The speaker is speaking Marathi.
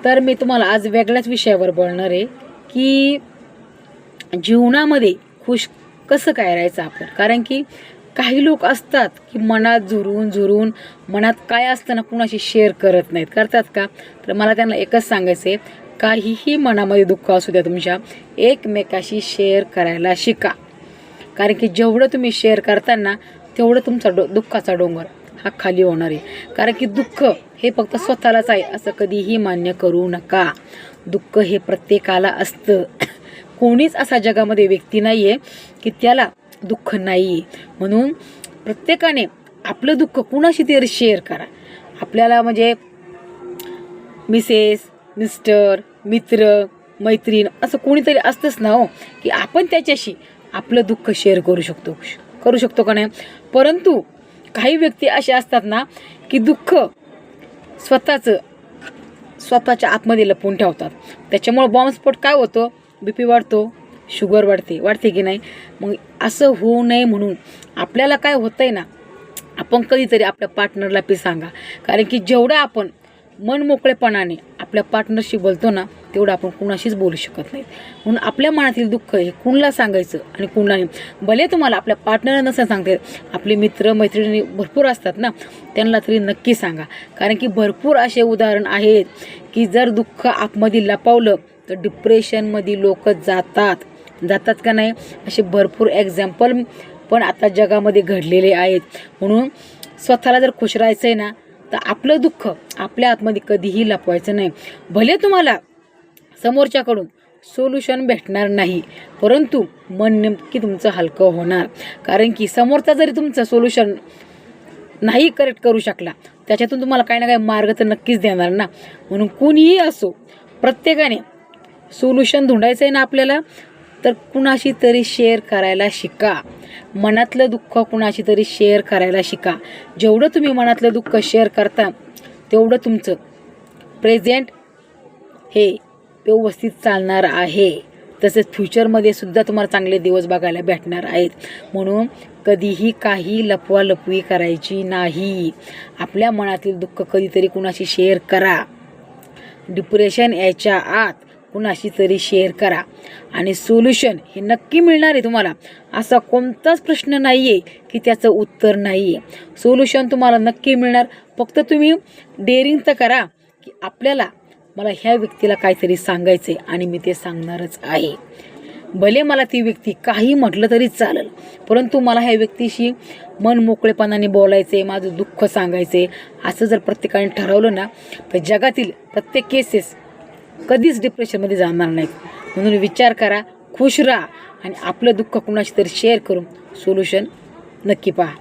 तर मी तुम्हाला आज वेगळ्याच विषयावर बोलणार आहे की जीवनामध्ये खुश कसं काय राहायचं आपण. कारण की काही लोक असतात की मनात झुरून मनात काय असताना कुणाशी शेअर करत नाहीत. करतात का? तर मला त्यांना एकच सांगायचं आहे, काहीही मनामध्ये दुःख असू द्या तुमच्या, एकमेकाशी शेअर करायला शिका. कारण की जेवढं तुम्ही शेअर करताना तेवढं तुमचा दुःखाचा डोंगर हा खाली होणार आहे. कारण की दुःख हे फक्त स्वतःलाच आहे असं कधीही मान्य करू नका. दुःख हे प्रत्येकाला असतं. कोणीच असा जगामध्ये व्यक्ती नाही आहे की त्याला दुःख नाही आहे. म्हणून प्रत्येकाने आपलं दुःख कुणाशी तरी शेअर करा. आपल्याला म्हणजे मिसेस, मिस्टर, मित्र, मैत्रीण असं कोणीतरी असतंच ना हो, की आपण त्याच्याशी आपलं दुःख शेअर करू शकतो का नाही. परंतु काही व्यक्ती असे असतात ना की दुःख स्वतःच्या आतमध्ये लपवून ठेवतात. त्याच्यामुळे बॉम्बस्फोट काय होतो, BP वाढतो, शुगर वाढते की नाही. मग असं होऊ नये म्हणून आपल्याला काय होतंय ना, आपण कधीतरी आपल्या पार्टनरला सांगा. कारण की जेवढं आपण मन मोकळेपणाने आपल्या पार्टनरशी बोलतो ना, तेवढं आपण कुणाशीच बोलू शकत नाही. म्हणून आपल्या मनातील दुःख हे कुणाला सांगायचं आणि कुणाला नाही. भले तुम्हाला आपल्या पार्टनरला नसं सांगते, आपले मित्र मैत्रिणी भरपूर असतात ना, त्यांना तरी नक्की सांगा. कारण की भरपूर असे उदाहरण आहेत की जर दुःख आतमध्ये लपवलं तर डिप्रेशनमध्ये लोक जातात का नाही. असे भरपूर एक्झाम्पल पण आता जगामध्ये घडलेले आहेत. म्हणून स्वतःला जर खुश राहायचं आहे ना, तर आपलं दुःख आपल्या आतमध्ये कधीही लपवायचं नाही. भले तुम्हाला समोरच्याकडून सोल्युशन भेटणार नाही, परंतु मन नेमकी तुमचं हलकं होणार. कारण की समोरचा जरी तुमचं सोल्युशन नाही करेक्ट करू शकला, त्याच्यातून तुम्हाला काही ना काही मार्ग तर नक्कीच देणार ना. म्हणून कोणीही असो, प्रत्येकाने सोल्युशन धुंडायचं आहे ना आपल्याला, तर कुणाशी तरी शेअर करायला शिका. मनातलं दुःख कुणाशी तरी शेअर करायला शिका. जेवढं तुम्ही मनातलं दुःख शेअर करता तेवढं तुमचं प्रेझेंट हे व्यवस्थित चालणार आहे. तसेच फ्युचरमध्ये सुद्धा तुम्हाला चांगले दिवस बघायला भेटणार आहेत. म्हणून कधीही काही लपवालपवी करायची नाही. आपल्या मनातील दुःख कधीतरी कुणाशी शेअर करा. डिप्रेशन याच्या आत कुणाशी तरी शेअर करा आणि सोल्युशन हे नक्की मिळणार आहे तुम्हाला. असा कोणताच प्रश्न नाही आहे की त्याचं उत्तर नाही आहे. सोल्युशन तुम्हाला नक्की मिळणार. फक्त तुम्ही डेअरिंग तर करा की मला ह्या व्यक्तीला काहीतरी सांगायचं आहे आणि मी ते सांगणारच आहे. भले मला ती व्यक्ती काही म्हटलं तरी चालेल, परंतु मला ह्या व्यक्तीशी मन मोकळेपणाने बोलायचं आहे, माझं दुःख सांगायचं आहे. असं जर प्रत्येकाने ठरवलं ना, तर जगातील प्रत्येक केसेस कधीच डिप्रेशनमध्ये जाणार नाहीत. म्हणून विचार करा, खुश राहा आणि आपलं दुःख कुणाशी तरी शेअर करून सोल्युशन नक्की पहा.